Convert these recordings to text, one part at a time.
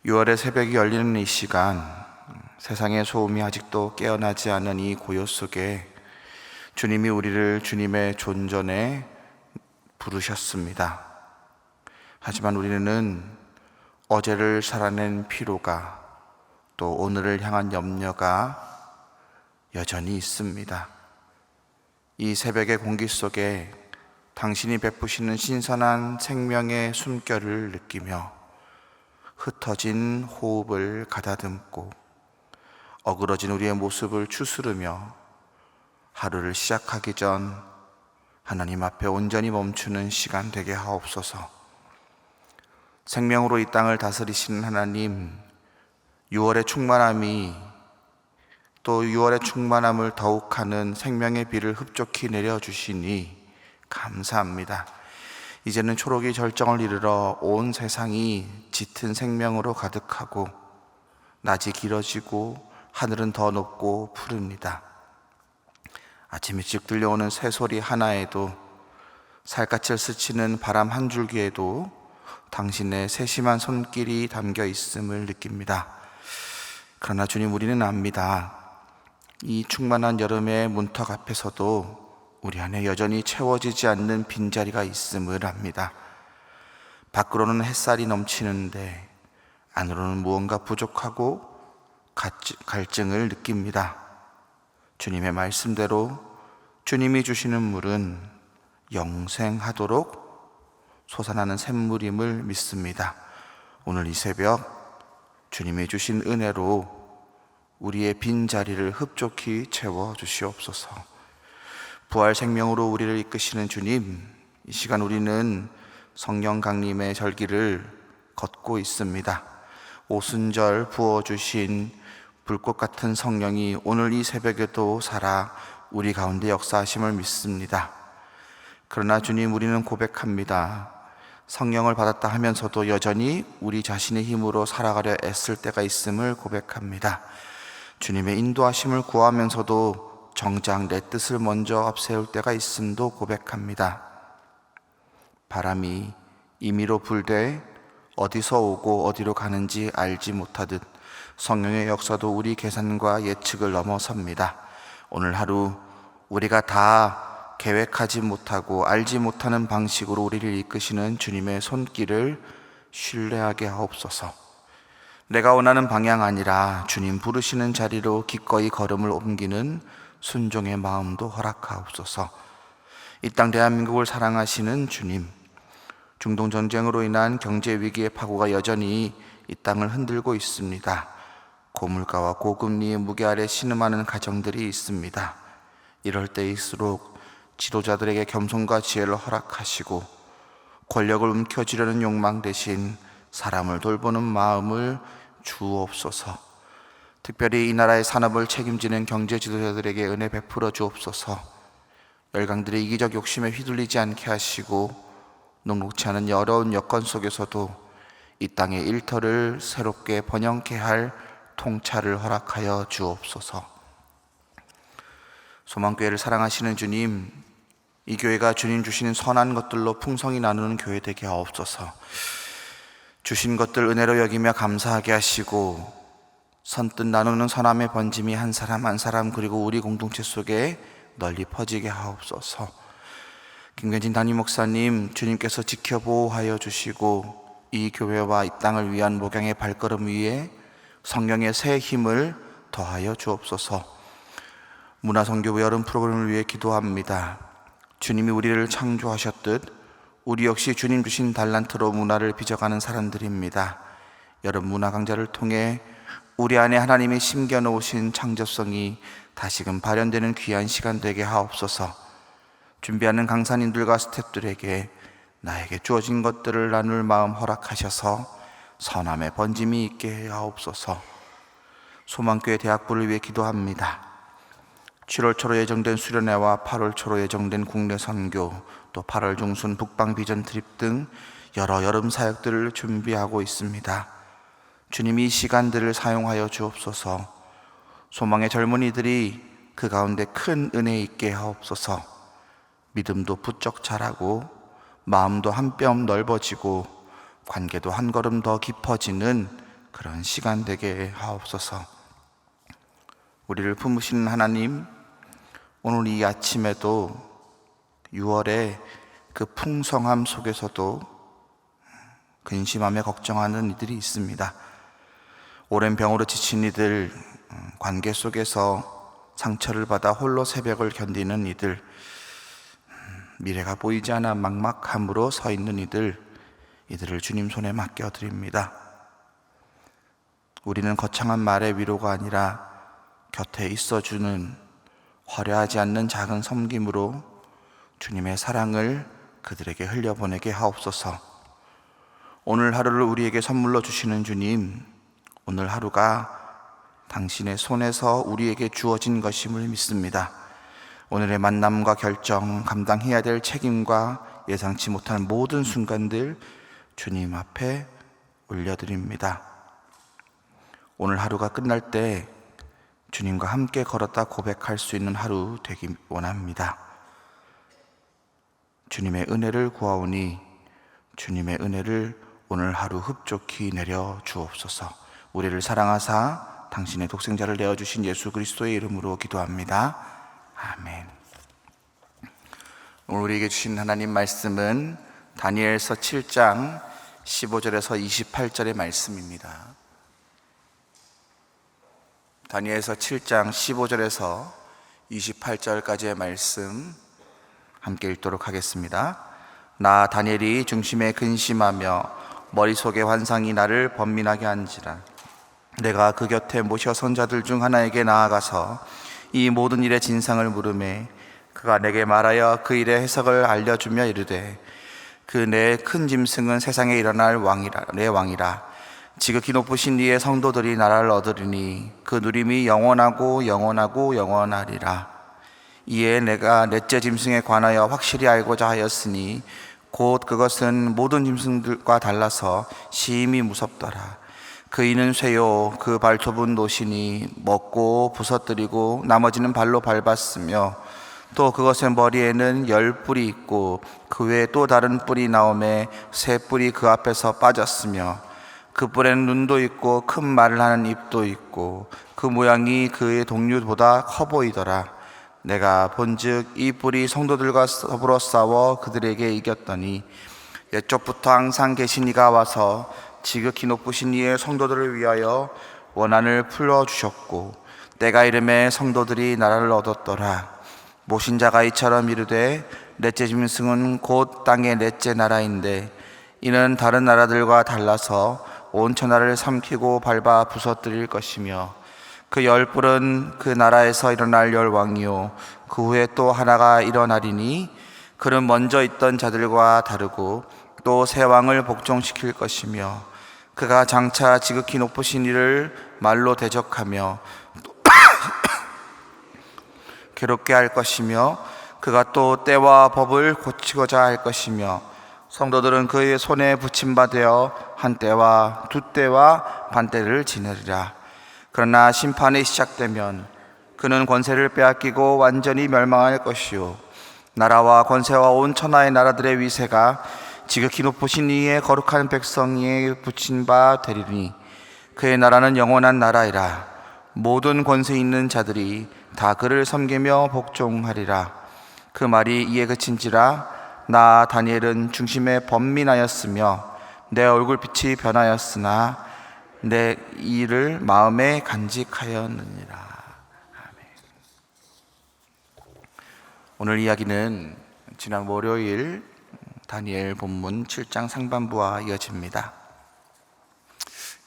6월의 새벽이 열리는 이 시간, 세상의 소음이 아직도 깨어나지 않은 이 고요 속에 주님이 우리를 주님의 존전에 부르셨습니다. 하지만 우리는 어제를 살아낸 피로가, 또 오늘을 향한 염려가 여전히 있습니다. 이 새벽의 공기 속에 당신이 베푸시는 신선한 생명의 숨결을 느끼며 흩어진 호흡을 가다듬고 어그러진 우리의 모습을 추스르며 하루를 시작하기 전 하나님 앞에 온전히 멈추는 시간 되게 하옵소서. 생명으로 이 땅을 다스리시는 하나님, 6월의 충만함이 또 6월의 충만함을 더욱하는 생명의 비를 흡족히 내려주시니 감사합니다. 이제는 초록이 절정을 이르러 온 세상이 짙은 생명으로 가득하고 낮이 길어지고 하늘은 더 높고 푸릅니다. 아침 일찍 들려오는 새소리 하나에도, 살갗을 스치는 바람 한 줄기에도 당신의 세심한 손길이 담겨 있음을 느낍니다. 그러나 주님, 우리는 압니다. 이 충만한 여름의 문턱 앞에서도 우리 안에 여전히 채워지지 않는 빈자리가 있음을 압니다. 밖으로는 햇살이 넘치는데 안으로는 무언가 부족하고 갈증을 느낍니다. 주님의 말씀대로 주님이 주시는 물은 영생하도록 솟아나는 샘물임을 믿습니다. 오늘 이 새벽 주님이 주신 은혜로 우리의 빈자리를 흡족히 채워주시옵소서. 부활 생명으로 우리를 이끄시는 주님, 이 시간 우리는 성령 강림의 절기를 걷고 있습니다. 오순절 부어주신 불꽃 같은 성령이 오늘 이 새벽에도 살아 우리 가운데 역사하심을 믿습니다. 그러나 주님, 우리는 고백합니다. 성령을 받았다 하면서도 여전히 우리 자신의 힘으로 살아가려 애쓸 때가 있음을 고백합니다. 주님의 인도하심을 구하면서도 정작 내 뜻을 먼저 앞세울 때가 있음도 고백합니다. 바람이 임의로 불되 어디서 오고 어디로 가는지 알지 못하듯 성령의 역사도 우리 계산과 예측을 넘어섭니다. 오늘 하루 우리가 다 계획하지 못하고 알지 못하는 방식으로 우리를 이끄시는 주님의 손길을 신뢰하게 하옵소서. 내가 원하는 방향 아니라 주님 부르시는 자리로 기꺼이 걸음을 옮기는 순종의 마음도 허락하옵소서. 이 땅 대한민국을 사랑하시는 주님, 중동 전쟁으로 인한 경제 위기의 파고가 여전히 이 땅을 흔들고 있습니다. 고물가와 고금리의 무게 아래 신음하는 가정들이 있습니다. 이럴 때일수록 지도자들에게 겸손과 지혜를 허락하시고 권력을 움켜쥐려는 욕망 대신 사람을 돌보는 마음을 주옵소서. 특별히 이 나라의 산업을 책임지는 경제 지도자들에게 은혜 베풀어 주옵소서. 열강들의 이기적 욕심에 휘둘리지 않게 하시고 녹록치 않은 어려운 여건 속에서도 이 땅의 일터를 새롭게 번영케 할 통찰을 허락하여 주옵소서. 소망교회를 사랑하시는 주님, 이 교회가 주님 주시는 선한 것들로 풍성히 나누는 교회 되게 하옵소서. 주신 것들 은혜로 여기며 감사하게 하시고 선뜻 나누는 선함의 번짐이 한 사람 한 사람 그리고 우리 공동체 속에 널리 퍼지게 하옵소서. 김근진 담임 목사님, 주님께서 지켜보호하여 주시고 이 교회와 이 땅을 위한 목양의 발걸음 위에 성령의 새 힘을 더하여 주옵소서. 문화선교부 여름 프로그램을 위해 기도합니다. 주님이 우리를 창조하셨듯 우리 역시 주님 주신 달란트로 문화를 빚어가는 사람들입니다. 여름 문화 강좌를 통해 우리 안에 하나님이 심겨놓으신 창조성이 다시금 발현되는 귀한 시간 되게 하옵소서. 준비하는 강사님들과 스태프들에게 나에게 주어진 것들을 나눌 마음 허락하셔서 선함의 번짐이 있게 하옵소서. 소망교회 대학부를 위해 기도합니다. 7월 초로 예정된 수련회와 8월 초로 예정된 국내 선교, 또 8월 중순 북방 비전 트립 등 여러 여름 사역들을 준비하고 있습니다. 주님이 이 시간들을 사용하여 주옵소서. 소망의 젊은이들이 그 가운데 큰 은혜 있게 하옵소서. 믿음도 부쩍 자라고 마음도 한 뼘 넓어지고 관계도 한 걸음 더 깊어지는 그런 시간 되게 하옵소서. 우리를 품으시는 하나님, 오늘 이 아침에도 6월의 그 풍성함 속에서도 근심하며 걱정하는 이들이 있습니다. 오랜 병으로 지친 이들, 관계 속에서 상처를 받아 홀로 새벽을 견디는 이들, 미래가 보이지 않아 막막함으로 서 있는 이들을 주님 손에 맡겨드립니다. 우리는 거창한 말의 위로가 아니라 곁에 있어주는 화려하지 않는 작은 섬김으로 주님의 사랑을 그들에게 흘려보내게 하옵소서. 오늘 하루를 우리에게 선물로 주시는 주님, 오늘 하루가 당신의 손에서 우리에게 주어진 것임을 믿습니다. 오늘의 만남과 결정, 감당해야 될 책임과 예상치 못한 모든 순간들 주님 앞에 올려드립니다. 오늘 하루가 끝날 때 주님과 함께 걸었다 고백할 수 있는 하루 되기 원합니다. 주님의 은혜를 구하오니 주님의 은혜를 오늘 하루 흡족히 내려 주옵소서. 우리를 사랑하사 당신의 독생자를 내어주신 예수 그리스도의 이름으로 기도합니다. 아멘. 오늘 우리에게 주신 하나님 말씀은 다니엘서 7장 15절에서 28절의 말씀입니다. 다니엘서 7장 15절에서 28절까지의 말씀 함께 읽도록 하겠습니다. 나 다니엘이 중심에 근심하며 머릿속에 환상이 나를 번민하게 한지라. 내가 그 곁에 모셔 선자들 중 하나에게 나아가서 이 모든 일의 진상을 물으매 그가 내게 말하여 그 일의 해석을 알려주며 이르되 그 내 큰 짐승은 세상에 일어날 왕이라 내 왕이라. 지극히 높으신 이의 성도들이 나라를 얻으리니 그 누림이 영원하고 영원하고 영원하리라. 이에 내가 넷째 짐승에 관하여 확실히 알고자 하였으니 곧 그것은 모든 짐승들과 달라서 심히 무섭더라. 그 이는 쇠요 그 발톱은 노시니 먹고 부서뜨리고 나머지는 발로 밟았으며 또 그것의 머리에는 10뿔이 있고 그 외에 또 다른 뿔이 나오매 3뿔이 그 앞에서 빠졌으며 그 뿔에는 눈도 있고 큰 말을 하는 입도 있고 그 모양이 그의 동류보다 커 보이더라. 내가 본즉 이 뿔이 성도들과 더불어 싸워 그들에게 이겼더니 옛적부터 항상 계신 이가 와서 지극히 높으신 이의 성도들을 위하여 원한을 풀어주셨고 때가 이름에 성도들이 나라를 얻었더라. 모신 자가 이처럼 이르되 넷째 짐승은 곧 땅의 넷째 나라인데 이는 다른 나라들과 달라서 온 천하를 삼키고 밟아 부서뜨릴 것이며 그 10뿔은 그 나라에서 일어날 10왕이요 그 후에 또 하나가 일어나리니 그는 먼저 있던 자들과 다르고 또 새 왕을 복종시킬 것이며 그가 장차 지극히 높으신 이를 말로 대적하며 괴롭게 할 것이며 그가 또 때와 법을 고치고자 할 것이며 성도들은 그의 손에 붙임받아 한 때와 두 때와 반 때를 지내리라. 그러나 심판이 시작되면 그는 권세를 빼앗기고 완전히 멸망할 것이요 나라와 권세와 온 천하의 나라들의 위세가 지극히 높으신 이의 거룩한 백성에 붙인 바 되리니 그의 나라는 영원한 나라이라. 모든 권세 있는 자들이 다 그를 섬기며 복종하리라. 그 말이 이에 그친지라. 나 다니엘은 중심에 번민하였으며 내 얼굴빛이 변하였으나 내 일을 마음에 간직하였느니라. 아멘. 오늘 이야기는 지난 월요일 다니엘 본문 7장 상반부와 이어집니다.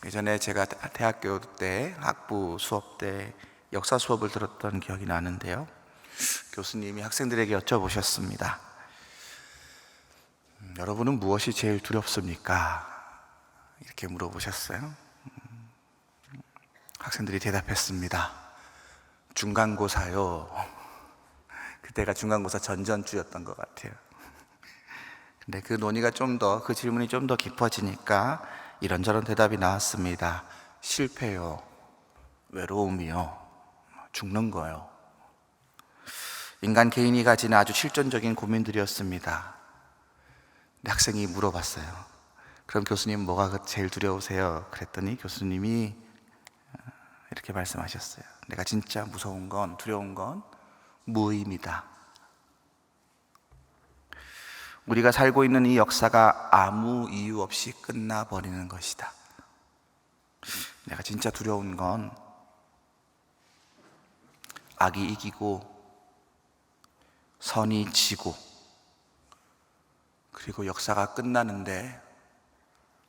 예전에 제가 대학교 때 학부 수업 때 역사 수업을 들었던 기억이 나는데요. 교수님이 학생들에게 여쭤보셨습니다. 여러분은 무엇이 제일 두렵습니까? 이렇게 물어보셨어요. 학생들이 대답했습니다. 중간고사요. 그때가 중간고사 전전주였던 것 같아요. 근데 그 논의가 그 질문이 좀 더 깊어지니까 이런저런 대답이 나왔습니다. 실패요. 외로움이요. 죽는 거요. 인간 개인이 가지는 아주 실존적인 고민들이었습니다. 근데 학생이 물어봤어요. 그럼 교수님 뭐가 제일 두려우세요? 그랬더니 교수님이 이렇게 말씀하셨어요. 내가 진짜 무서운 건, 두려운 건 무의미다. 우리가 살고 있는 이 역사가 아무 이유 없이 끝나버리는 것이다. 내가 진짜 두려운 건 악이 이기고 선이 지고, 그리고 역사가 끝나는데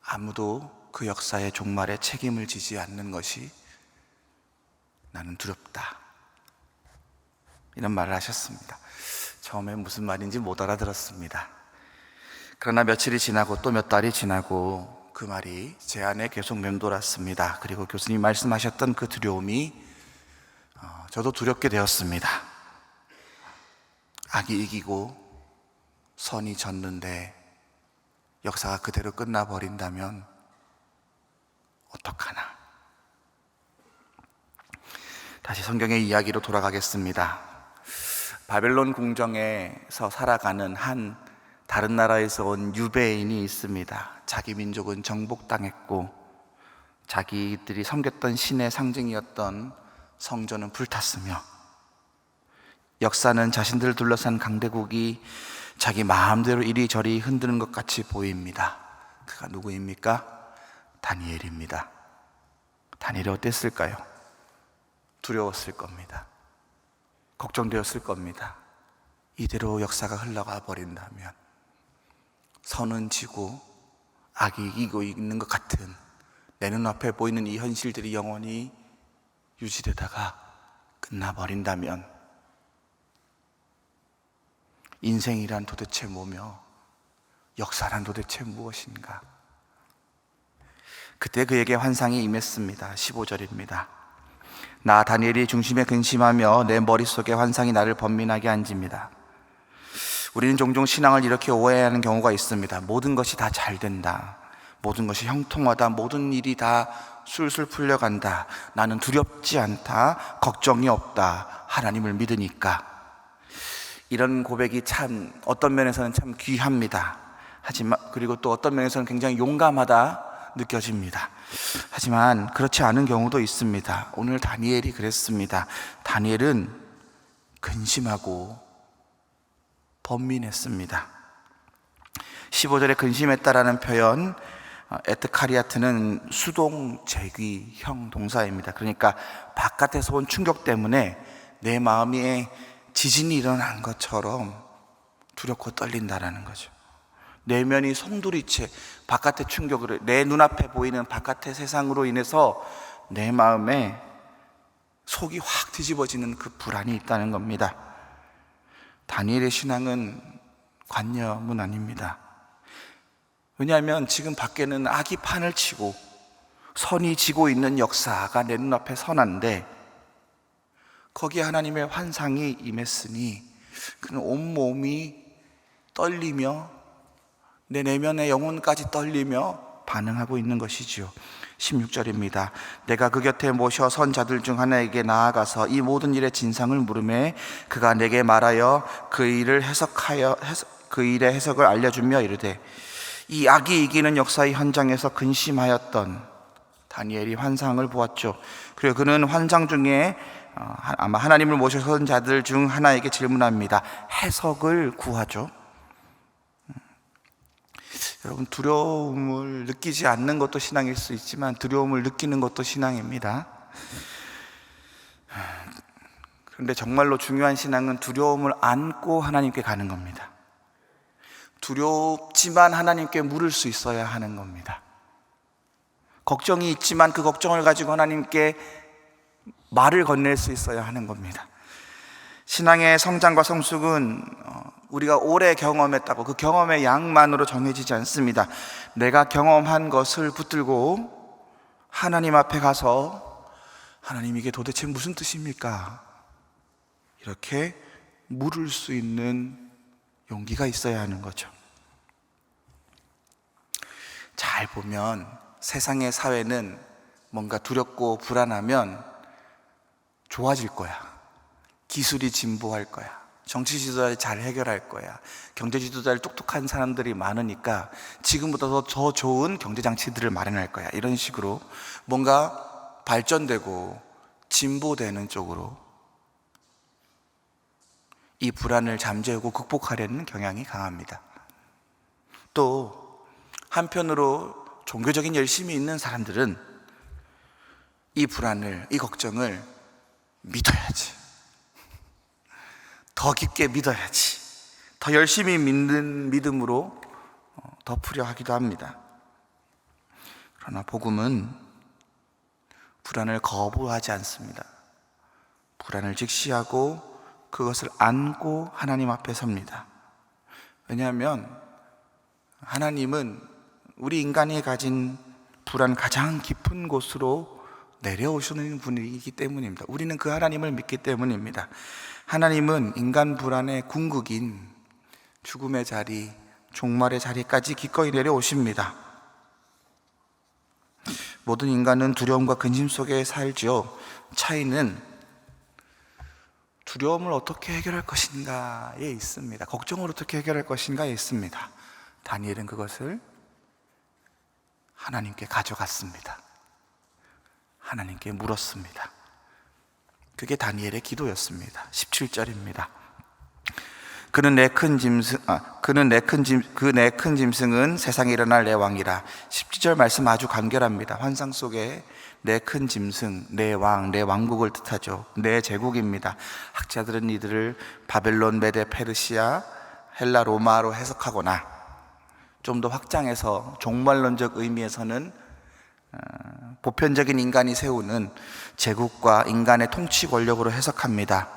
아무도 그 역사의 종말에 책임을 지지 않는 것이 나는 두렵다. 이런 말을 하셨습니다. 처음에 무슨 말인지 못 알아들었습니다. 그러나 며칠이 지나고 또 몇 달이 지나고 그 말이 제 안에 계속 맴돌았습니다. 그리고 교수님이 말씀하셨던 그 두려움이 저도 두렵게 되었습니다. 악이 이기고 선이 졌는데 역사가 그대로 끝나버린다면 어떡하나. 다시 성경의 이야기로 돌아가겠습니다. 바벨론 궁정에서 살아가는 한 다른 나라에서 온 유대인이 있습니다. 자기 민족은 정복당했고 자기들이 섬겼던 신의 상징이었던 성전은 불탔으며 역사는 자신들을 둘러싼 강대국이 자기 마음대로 이리저리 흔드는 것 같이 보입니다. 그가 누구입니까? 다니엘입니다. 다니엘이 어땠을까요? 두려웠을 겁니다. 걱정되었을 겁니다. 이대로 역사가 흘러가 버린다면, 선은 지고 악이 이기고 있는 것 같은 내 눈앞에 보이는 이 현실들이 영원히 유지되다가 끝나버린다면 인생이란 도대체 뭐며 역사란 도대체 무엇인가? 그때 그에게 환상이 임했습니다. 15절입니다. 나 다니엘이 중심에 근심하며 내 머릿속에 환상이 나를 번민하게 앉습니다. 우리는 종종 신앙을 이렇게 오해하는 경우가 있습니다. 모든 것이 다 잘 된다, 모든 것이 형통하다, 모든 일이 다 술술 풀려간다, 나는 두렵지 않다, 걱정이 없다, 하나님을 믿으니까. 이런 고백이 참 어떤 면에서는 참 귀합니다. 하지만 그리고 또 어떤 면에서는 굉장히 용감하다 느껴집니다. 하지만 그렇지 않은 경우도 있습니다. 오늘 다니엘이 그랬습니다. 다니엘은 근심하고 번민했습니다. 15절에 근심했다라는 표현, 에트카리아트는 수동 제귀형 동사입니다. 그러니까 바깥에서 온 충격 때문에 내 마음에 지진이 일어난 것처럼 두렵고 떨린다라는 거죠. 내면이 송두리째 바깥의 충격으로, 내 눈앞에 보이는 바깥의 세상으로 인해서 내 마음에 속이 확 뒤집어지는 그 불안이 있다는 겁니다. 다니엘의 신앙은 관념은 아닙니다. 왜냐하면 지금 밖에는 악이 판을 치고 선이 지고 있는 역사가 내 눈앞에 선한데 거기에 하나님의 환상이 임했으니 그는 온몸이 떨리며 내 내면의 영혼까지 떨리며 반응하고 있는 것이지요. 16절입니다. 내가 그 곁에 모셔 선자들 중 하나에게 나아가서 이 모든 일의 진상을 물으매 그가 내게 말하여 그 일의 해석을 알려주며 이르되, 이 악이 이기는 역사의 현장에서 근심하였던 다니엘이 환상을 보았죠. 그리고 그는 환상 중에 아마 하나님을 모셔 선자들 중 하나에게 질문합니다. 해석을 구하죠. 여러분, 두려움을 느끼지 않는 것도 신앙일 수 있지만 두려움을 느끼는 것도 신앙입니다. 그런데 정말로 중요한 신앙은 두려움을 안고 하나님께 가는 겁니다. 두렵지만 하나님께 물을 수 있어야 하는 겁니다. 걱정이 있지만 그 걱정을 가지고 하나님께 말을 건넬 수 있어야 하는 겁니다. 신앙의 성장과 성숙은 우리가 오래 경험했다고 그 경험의 양만으로 정해지지 않습니다. 내가 경험한 것을 붙들고 하나님 앞에 가서 하나님, 이게 도대체 무슨 뜻입니까? 이렇게 물을 수 있는 용기가 있어야 하는 거죠. 잘 보면 세상의 사회는 뭔가 두렵고 불안하면 좋아질 거야. 기술이 진보할 거야. 정치 지도자를 잘 해결할 거야. 경제 지도자를 똑똑한 사람들이 많으니까 지금보다 더 좋은 경제 장치들을 마련할 거야. 이런 식으로 뭔가 발전되고 진보되는 쪽으로 이 불안을 잠재우고 극복하려는 경향이 강합니다. 또 한편으로 종교적인 열심이 있는 사람들은 이 불안을, 이 걱정을 믿어야지, 더 깊게 믿어야지, 더 열심히 믿는 믿음으로 덮으려 하기도 합니다. 그러나 복음은 불안을 거부하지 않습니다. 불안을 직시하고 그것을 안고 하나님 앞에 섭니다. 왜냐하면 하나님은 우리 인간이 가진 불안 가장 깊은 곳으로 내려오시는 분이기 때문입니다. 우리는 그 하나님을 믿기 때문입니다. 하나님은 인간 불안의 궁극인 죽음의 자리, 종말의 자리까지 기꺼이 내려오십니다. 모든 인간은 두려움과 근심 속에 살지요. 차이는 두려움을 어떻게 해결할 것인가에 있습니다. 걱정을 어떻게 해결할 것인가에 있습니다. 다니엘은 그것을 하나님께 가져갔습니다. 하나님께 물었습니다. 그게 다니엘의 기도였습니다. 17절입니다. 그는 내 큰 짐승은 세상에 일어날 내 왕이라. 17절 말씀 아주 간결합니다. 환상 속에 내 큰 짐승, 내 왕, 내 왕국을 뜻하죠. 내 제국입니다. 학자들은 이들을 바벨론, 메데, 페르시아, 헬라, 로마로 해석하거나 좀 더 확장해서 종말론적 의미에서는 보편적인 인간이 세우는 제국과 인간의 통치 권력으로 해석합니다.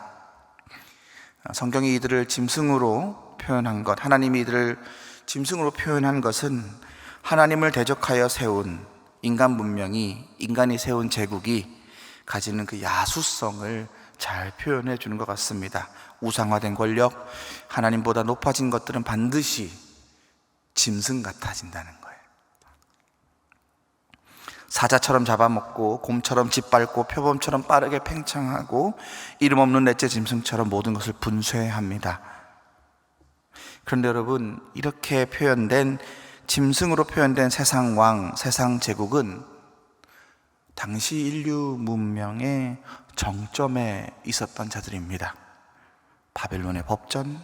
성경이 이들을 짐승으로 표현한 것, 하나님이 이들을 짐승으로 표현한 것은 하나님을 대적하여 세운 인간 문명이, 인간이 세운 제국이 가지는 그 야수성을 잘 표현해 주는 것 같습니다. 우상화된 권력, 하나님보다 높아진 것들은 반드시 짐승 같아진다는 거예요. 사자처럼 잡아먹고 곰처럼 짓밟고 표범처럼 빠르게 팽창하고 이름 없는 넷째 짐승처럼 모든 것을 분쇄합니다. 그런데 여러분, 이렇게 표현된 짐승으로 표현된 세상 왕, 세상 제국은 당시 인류 문명의 정점에 있었던 자들입니다. 바벨론의 법전,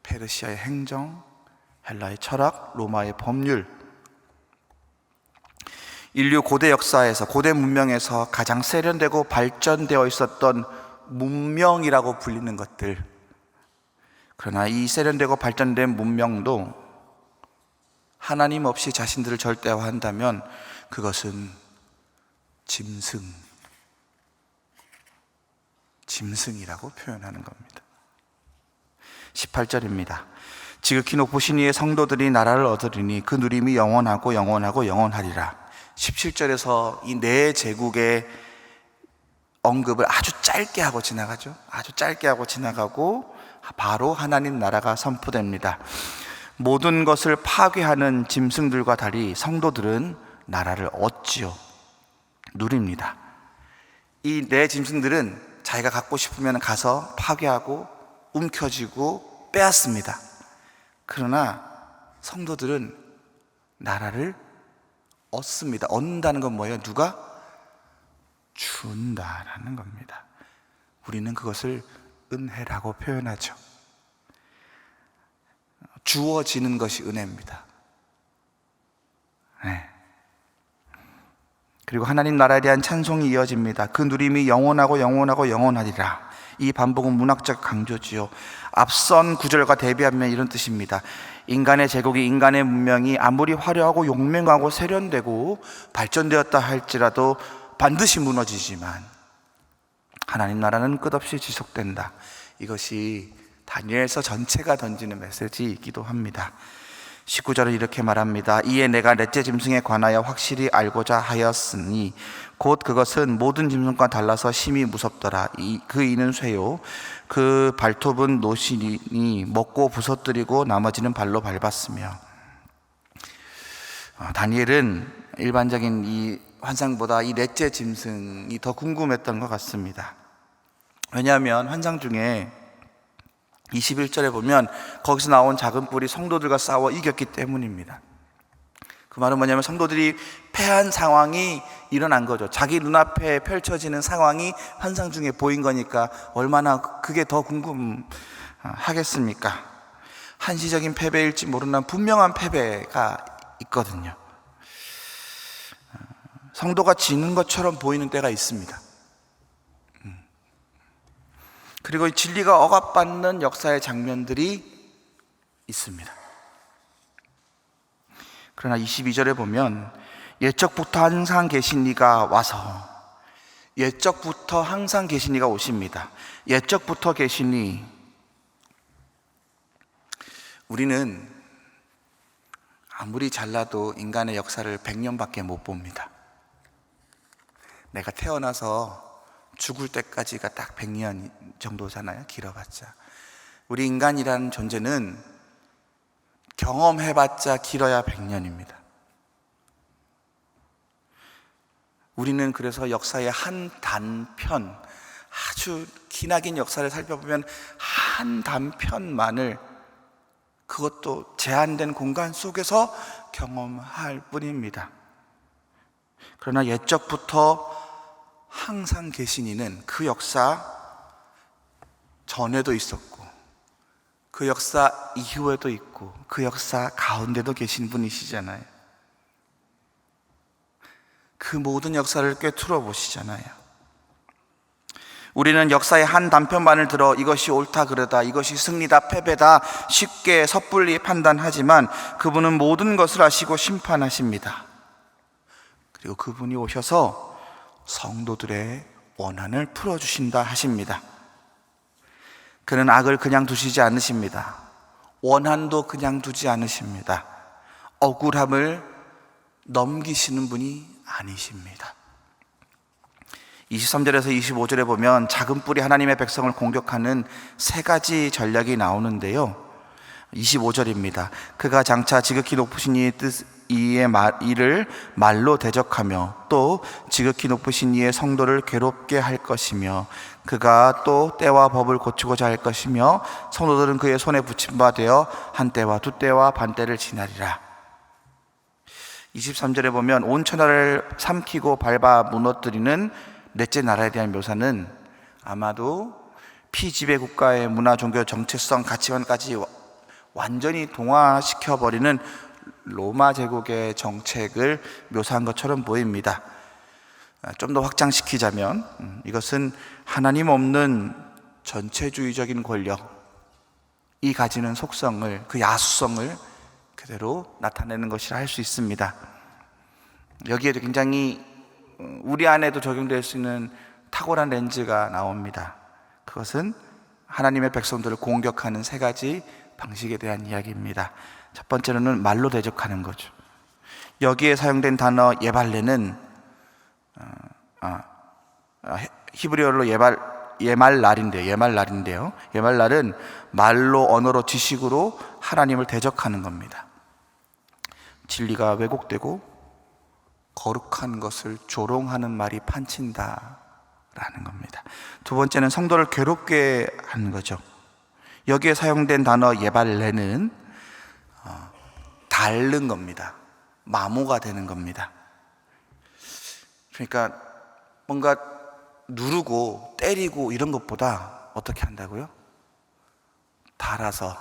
페르시아의 행정, 헬라의 철학, 로마의 법률, 인류 고대 역사에서, 고대 문명에서 가장 세련되고 발전되어 있었던 문명이라고 불리는 것들. 그러나 이 세련되고 발전된 문명도 하나님 없이 자신들을 절대화한다면 그것은 짐승이라고 표현하는 겁니다. 18절입니다. 지극히 높으신 이의 성도들이 나라를 얻으리니 그 누림이 영원하고 영원하고 영원하리라. 17절에서 이 네 제국의 언급을 아주 짧게 하고 지나가죠. 아주 짧게 하고 지나가고 바로 하나님 나라가 선포됩니다. 모든 것을 파괴하는 짐승들과 달리 성도들은 나라를 얻지요. 누립니다. 이 네 짐승들은 자기가 갖고 싶으면 가서 파괴하고 움켜쥐고 빼앗습니다. 그러나 성도들은 나라를 얻습니다. 얻는다는 건 뭐예요? 누가 준다라는 겁니다. 우리는 그것을 은혜라고 표현하죠. 주어지는 것이 은혜입니다. 네. 그리고 하나님 나라에 대한 찬송이 이어집니다. 그 누림이 영원하고 영원하고 영원하리라. 이 반복은 문학적 강조지요. 앞선 구절과 대비하면 이런 뜻입니다. 인간의 제국이, 인간의 문명이 아무리 화려하고 용맹하고 세련되고 발전되었다 할지라도 반드시 무너지지만 하나님 나라는 끝없이 지속된다. 이것이 다니엘서 전체가 던지는 메시지이기도 합니다. 19절은 이렇게 말합니다. 이에 내가 넷째 짐승에 관하여 확실히 알고자 하였으니 곧 그것은 모든 짐승과 달라서 심히 무섭더라. 그 이는 쇠요, 그 발톱은 노시니 먹고 부서뜨리고 나머지는 발로 밟았으며. 다니엘은 일반적인 이 환상보다 이 넷째 짐승이 더 궁금했던 것 같습니다. 왜냐하면 환상 중에 21절에 보면 거기서 나온 작은 뿔이 성도들과 싸워 이겼기 때문입니다. 그 말은 뭐냐면 성도들이 패한 상황이 일어난 거죠. 자기 눈앞에 펼쳐지는 상황이 환상 중에 보인 거니까 얼마나 그게 더 궁금하겠습니까? 한시적인 패배일지 모르는 분명한 패배가 있거든요. 성도가 지는 것처럼 보이는 때가 있습니다. 그리고 진리가 억압받는 역사의 장면들이 있습니다. 그러나 22절에 보면 옛적부터 항상 계신 이가 와서, 옛적부터 항상 계신 이가 오십니다. 옛적부터 계신 이. 우리는 아무리 잘나도 인간의 역사를 100년밖에 못 봅니다. 내가 태어나서 죽을 때까지가 딱 100년 정도잖아요. 길어봤자. 우리 인간이라는 존재는 경험해봤자 길어야 100년입니다. 우리는 그래서 역사의 한 단편, 아주 기나긴 역사를 살펴보면 한 단편만을, 그것도 제한된 공간 속에서 경험할 뿐입니다. 그러나 옛적부터 항상 계신 이는 그 역사 전에도 있었고, 그 역사 이후에도 있고, 그 역사 가운데도 계신 분이시잖아요. 그 모든 역사를 꿰뚫어 보시잖아요. 우리는 역사의 한 단편만을 들어 이것이 옳다 그르다, 이것이 승리다 패배다 쉽게 섣불리 판단하지만 그분은 모든 것을 아시고 심판하십니다. 그리고 그분이 오셔서 성도들의 원한을 풀어주신다 하십니다. 그는 악을 그냥 두시지 않으십니다. 원한도 그냥 두지 않으십니다. 억울함을 넘기시는 분이 아니십니다. 23절에서 25절에 보면 작은 뿔이 하나님의 백성을 공격하는 세 가지 전략이 나오는데요. 25절입니다. 그가 장차 지극히 높으신 이의 이를 말로 대적하며 또 지극히 높으신 이의 성도를 괴롭게 할 것이며 그가 또 때와 법을 고치고자 할 것이며 성도들은 그의 손에 붙임 바 되어 한 때와 두 때와 반 때를 지나리라. 23절에 보면 온 천하를 삼키고 밟아 무너뜨리는 넷째 나라에 대한 묘사는 아마도 피지배 국가의 문화, 종교, 정체성, 가치관까지 완전히 동화시켜버리는 로마 제국의 정책을 묘사한 것처럼 보입니다. 좀 더 확장시키자면 이것은 하나님 없는 전체주의적인 권력이 가지는 속성을, 그 야수성을 그대로 나타내는 것이라 할 수 있습니다. 여기에도 굉장히 우리 안에도 적용될 수 있는 탁월한 렌즈가 나옵니다. 그것은 하나님의 백성들을 공격하는 세 가지 방식에 대한 이야기입니다. 첫 번째로는 말로 대적하는 거죠. 여기에 사용된 단어 예발레는 히브리어로 예말날인데요. 예말날은 말로, 언어로, 지식으로 하나님을 대적하는 겁니다. 진리가 왜곡되고 거룩한 것을 조롱하는 말이 판친다라는 겁니다. 두 번째는 성도를 괴롭게 하는 거죠. 여기에 사용된 단어 예발레는 닳는 겁니다. 마모가 되는 겁니다. 그러니까 뭔가 누르고 때리고 이런 것보다 어떻게 한다고요? 닳아서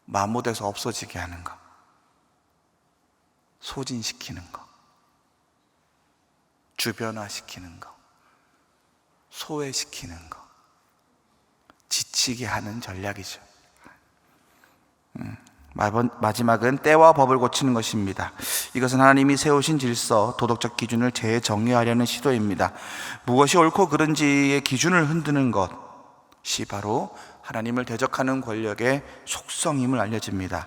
마모돼서 없어지게 하는 거, 소진시키는 거, 주변화시키는 거, 소외시키는 거, 지치게 하는 전략이죠. 마지막은 때와 법을 고치는 것입니다. 이것은 하나님이 세우신 질서, 도덕적 기준을 재정의하려는 시도입니다. 무엇이 옳고 그른지의 기준을 흔드는 것이 바로 하나님을 대적하는 권력의 속성임을 알려집니다.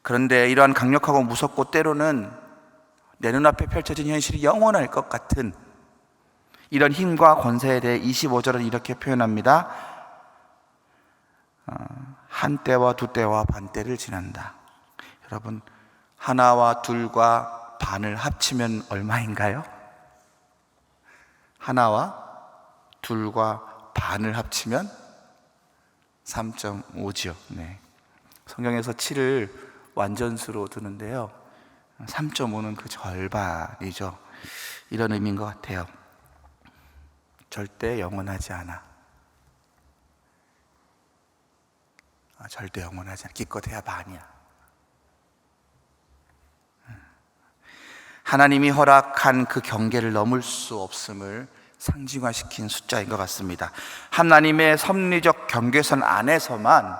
그런데 이러한 강력하고 무섭고 때로는 내 눈앞에 펼쳐진 현실이 영원할 것 같은 이런 힘과 권세에 대해 25절은 이렇게 표현합니다. 한 때와 두 때와 반 때를 지난다. 여러분, 하나와 둘과 반을 합치면 얼마인가요? 하나와 둘과 반을 합치면 3.5죠. 네. 성경에서 7을 완전수로 두는데요, 3.5는 그 절반이죠. 이런 의미인 것 같아요. 절대 영원하지 않아. 절대 영원하지 않아. 기껏해야 반이야. 하나님이 허락한 그 경계를 넘을 수 없음을 상징화시킨 숫자인 것 같습니다. 하나님의 섭리적 경계선 안에서만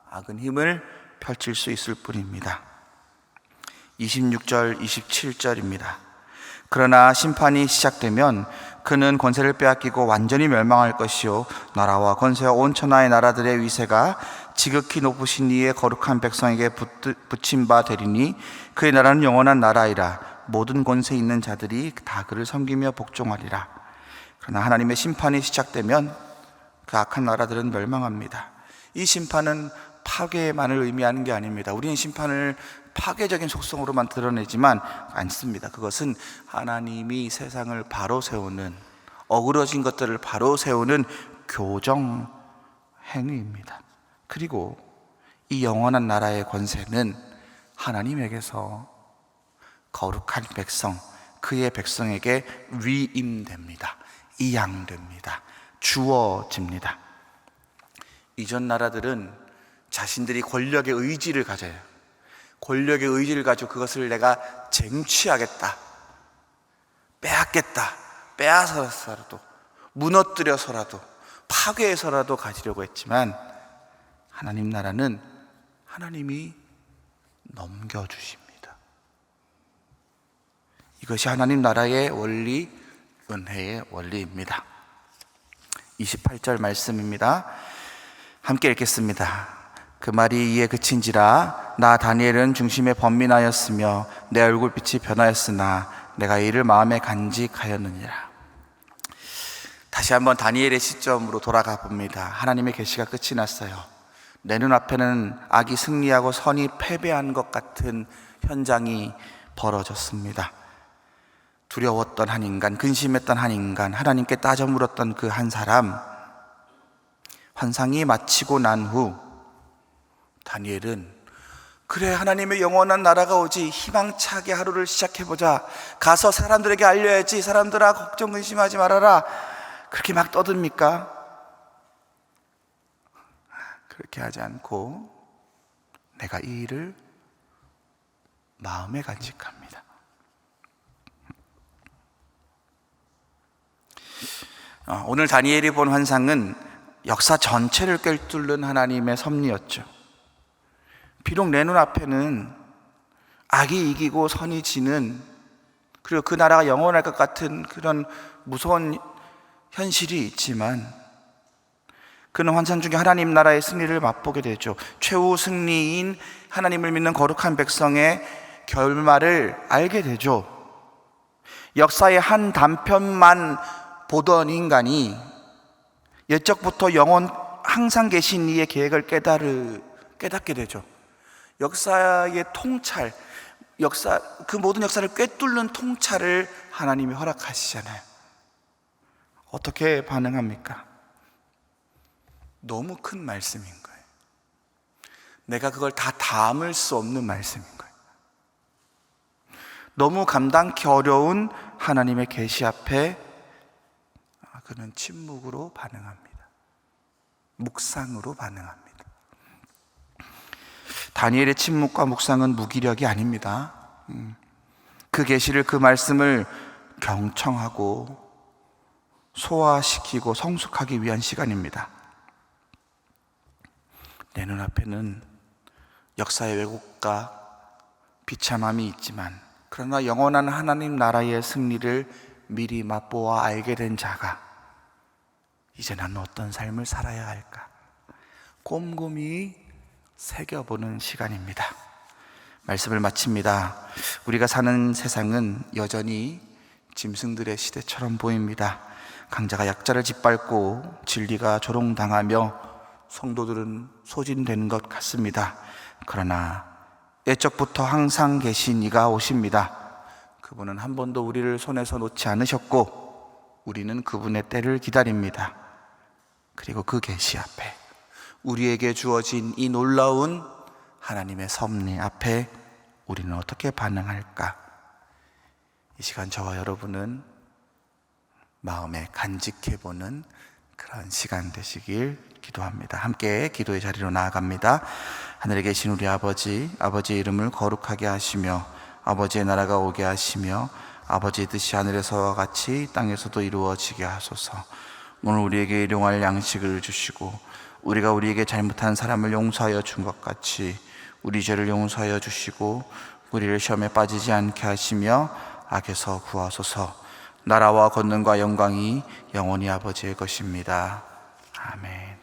악은 힘을 펼칠 수 있을 뿐입니다. 26절, 27절입니다. 그러나 심판이 시작되면 그는 권세를 빼앗기고 완전히 멸망할 것이요 나라와 권세와 온 천하의 나라들의 위세가 지극히 높으신 이의 거룩한 백성에게 붙임 바 되리니 그의 나라는 영원한 나라이라. 모든 권세 있는 자들이 다 그를 섬기며 복종하리라. 그러나 하나님의 심판이 시작되면 그 악한 나라들은 멸망합니다. 이 심판은 파괴만을 의미하는 게 아닙니다. 우리는 심판을 파괴적인 속성으로만 드러내지만 않습니다. 그것은 하나님이 세상을 바로 세우는, 어그러진 것들을 바로 세우는 교정 행위입니다. 그리고 이 영원한 나라의 권세는 하나님에게서 거룩한 백성, 그의 백성에게 위임됩니다. 이양됩니다. 주어집니다. 이전 나라들은 자신들이 권력의 의지를 가져요. 권력의 의지를 가지고 그것을 내가 쟁취하겠다, 빼앗겠다, 빼앗아서라도, 무너뜨려서라도, 파괴해서라도 가지려고 했지만 하나님 나라는 하나님이 넘겨주십니다. 이것이 하나님 나라의 원리, 은혜의 원리입니다. 28절 말씀입니다. 함께 읽겠습니다. 그 말이 이에 그친지라 나 다니엘은 중심에 번민하였으며 내 얼굴빛이 변하였으나 내가 이를 마음에 간직하였느니라. 다시 한번 다니엘의 시점으로 돌아가 봅니다. 하나님의 계시가 끝이 났어요. 내 눈앞에는 악이 승리하고 선이 패배한 것 같은 현장이 벌어졌습니다. 두려웠던 한 인간, 근심했던 한 인간, 하나님께 따져 물었던 그 한 사람, 환상이 마치고 난 후 다니엘은 그래, 하나님의 영원한 나라가 오지, 희망차게 하루를 시작해보자, 가서 사람들에게 알려야지, 사람들아 걱정 근심하지 말아라, 그렇게 막 떠듭니까? 그렇게 하지 않고 내가 이 일을 마음에 간직합니다. 오늘 다니엘이 본 환상은 역사 전체를 꿰뚫는 하나님의 섭리였죠. 비록 내 눈앞에는 악이 이기고 선이 지는, 그리고 그 나라가 영원할 것 같은 그런 무서운 현실이 있지만 그는 환상 중에 하나님 나라의 승리를 맛보게 되죠. 최후 승리인 하나님을 믿는 거룩한 백성의 결말을 알게 되죠. 역사의 한 단편만 보던 인간이 옛적부터 영원 항상 계신 이의 계획을 깨닫게 되죠. 역사의 통찰, 그 모든 역사를 꿰뚫는 통찰을 하나님이 허락하시잖아요. 어떻게 반응합니까? 너무 큰 말씀인 거예요. 내가 그걸 다 담을 수 없는 말씀인 거예요. 너무 감당하기 어려운 하나님의 계시 앞에 그는 침묵으로 반응합니다. 묵상으로 반응합니다. 다니엘의 침묵과 묵상은 무기력이 아닙니다. 그 계시를, 그 말씀을 경청하고 소화시키고 성숙하기 위한 시간입니다. 내 눈앞에는 역사의 왜곡과 비참함이 있지만, 그러나 영원한 하나님 나라의 승리를 미리 맛보아 알게 된 자가 이제 나는 어떤 삶을 살아야 할까 꼼꼼히 새겨보는 시간입니다. 말씀을 마칩니다. 우리가 사는 세상은 여전히 짐승들의 시대처럼 보입니다. 강자가 약자를 짓밟고 진리가 조롱당하며 성도들은 소진된 것 같습니다. 그러나 옛적부터 항상 계신 이가 오십니다. 그분은 한 번도 우리를 손에서 놓지 않으셨고 우리는 그분의 때를 기다립니다. 그리고 그 계시 앞에 우리에게 주어진 이 놀라운 하나님의 섭리 앞에 우리는 어떻게 반응할까? 이 시간 저와 여러분은 마음에 간직해보는 그런 시간 되시길 기도합니다. 함께 기도의 자리로 나아갑니다. 하늘에 계신 우리 아버지, 아버지의 이름을 거룩하게 하시며 아버지의 나라가 오게 하시며 아버지의 뜻이 하늘에서와 같이 땅에서도 이루어지게 하소서. 오늘 우리에게 일용할 양식을 주시고 우리가 우리에게 잘못한 사람을 용서하여 준 것 같이 우리 죄를 용서하여 주시고 우리를 시험에 빠지지 않게 하시며 악에서 구하소서. 나라와 권능과 영광이 영원히 아버지의 것입니다. 아멘.